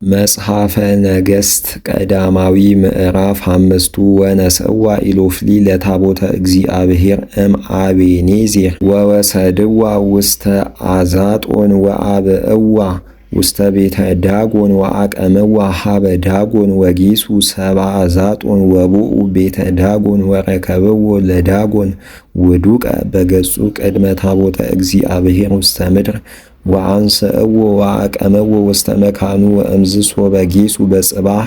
መጽሐፈ ነገሥት ቀዳማዊ ምዕራፍ 5 ወነሰዋ ኢሎፍሊ ለታቦተ እግዚአብሔር እምአቤኔዜር ወወሰድዋ ውስተ አዛጦን ወአብእዋ ውስተ ቤተ ዳጎን ወአቀመዋ ሀበ ዳጎን ወጊሱ ሰብአ አዛጦን ወቡኡ ቤተ ዳጎን ወረከብዎ ለዳጎን ውዱቀ በገጹ ቅድመ ታቦተ እግዚአብሔር ውስተ ምድር ወአንስእዎ ወአቀመዎ ውስተ መካኑ ወእምዝሶ በጊሱ በጽባህ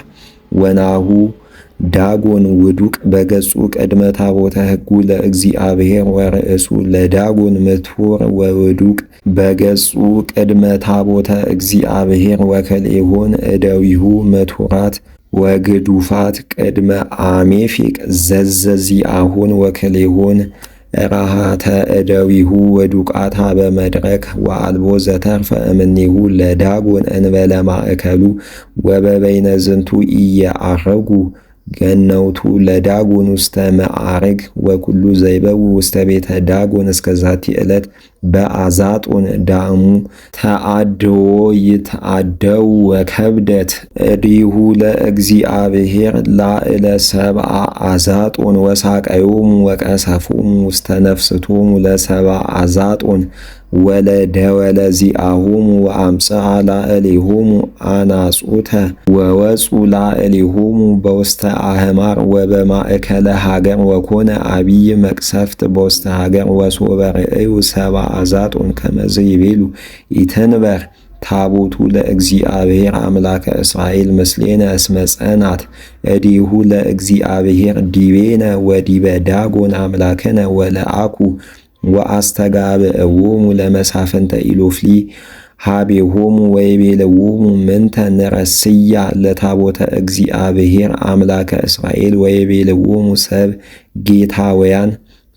ወናሁ ዳጎን ውዱቅ በገጹ ቅድመ ታቦተ ሕጉ ለእግዚአብሔር ወርእሱ ለዳጎን ምትሁር ወውዱቅ በገጹ ቅድመ ታቦተ እግዚአብሔር ወከልኤሆን እደዊሁ ምትሁራት ወግዱፋት ቅድመ አሜፌቅ ዘዘዚአሁን ወከልኤሆን ራሃተ እደዊሁ ወዱቃታ በመድረክ ወአልቦ ዘተርፈ እምኔሁ ለዳጎን እንበለ ማእከሉ ወበበይነ ዝንቱ ኢየዐረጉ ገነውቱ ለዳጎን ውስተ መዓርግ ወኩሉ ዘይበው ውስተ ቤተ ዳጎን እስከ ዛቲ ዕለት በአዛጦን ዳእሙ ተአድዎ ይትአደው ወከብደት እዲሁ ለእግዚአብሔር ላዕለ ሰብአ አዛጦን ወሳቀዮሙ ወቀሰፎሙ ውስተ ነፍስቶሙ ለሰብአ አዛጦን ወለደወለ ዚአሆሙ ወአምጽአ ላዕሌሆሙ አናጹተ ወወፁ ላዕሌሆሙ በውስተ አህማር ወበማእከለ ሀገር ወኮነ አብይ መቅሰፍት በውስተ ሀገር ወሶበ ርእዩ ሰብአ አዛጦን ከመዝ ይቤሉ ኢትንበር ታቦቱ ለእግዚአብሔር አምላከ እስራኤል ምስሌነ እስመ ጸናት እዲሁ ለእግዚአብሔር ዲቤነ ወዲበ ዳጎን አምላከነ ወለአኩ ወአስተጋብእዎሙ ለመሳፍንተ ኢሎፍሊ ሀቤሆሙ ወይቤልዎሙ ምንተ ንረስያ ለታቦተ እግዚአብሔር አምላከ እስራኤል ወይቤልዎሙ ሰብ ጌታውያን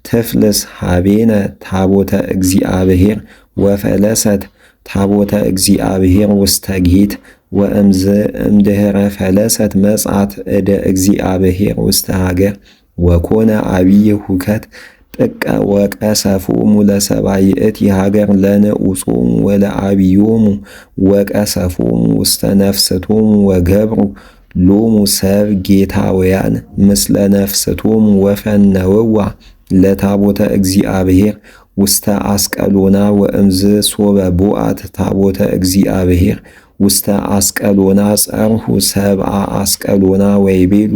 ትፍልስ ሀቤነ ታቦተ እግዚአብሔር ወፈለሰት ታቦተ እግዚአብሔር ውስተ ጌት ወእምዝ እምድኅረ ፈለሰት መጽአት እደ እግዚአብሔር ውስተ ሀገር ወኮነ አብይ ሁከት ጥቀ ወቀሰፎሙ ለሰብአ ይእቲ ሀገር ለንዑሶሙ ወለአብዮሙ ወቀሰፎሙ ውስተ ነፍስቶሙ ወገብሩ ሎሙ ሰብ ጌታውያን ምስለ ነፍስቶሙ ወፈነውዋ ለታቦተ እግዚአብሔር ውስተ አስቀሎና ወእምዝ ሶበ ቦአት ታቦተ እግዚአብሔር ውስተ አስቀሎና ጸርሁ ሰብአ አስቀሎና ወይቤሉ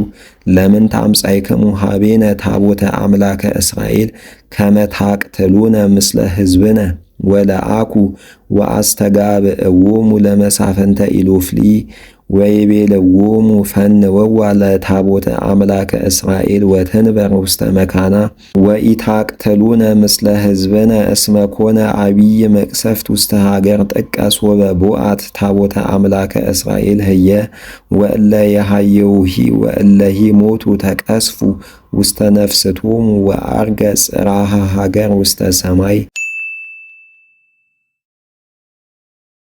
ለምን ታምጻይክሙ ሀቤነ ታቦተ አምላከ እስራኤል ከመ ታቅትሉነ ምስለ ሕዝብነ ወለአኩ ወአስተጋብእዎሙ ለመሳፍንተ ኢሎፍሊ ወይቤልዎሙ ፈንወዋ ለታቦተ አምላከ እስራኤል ወትንበር ውስተ መካና ወኢታቅትሉነ ምስለ ሕዝብነ እስመ ኮነ አብይ መቅሰፍት ውስተ ሀገር ጥቀ ሶበ ቦአት ታቦተ አምላከ እስራኤል ህየ ወእለ የሃየውሂ ወእለሂ ሞቱ ተቀስፉ ውስተ ነፍስቶሙ ወአርገ ጽራሃ ሀገር ውስተ ሰማይ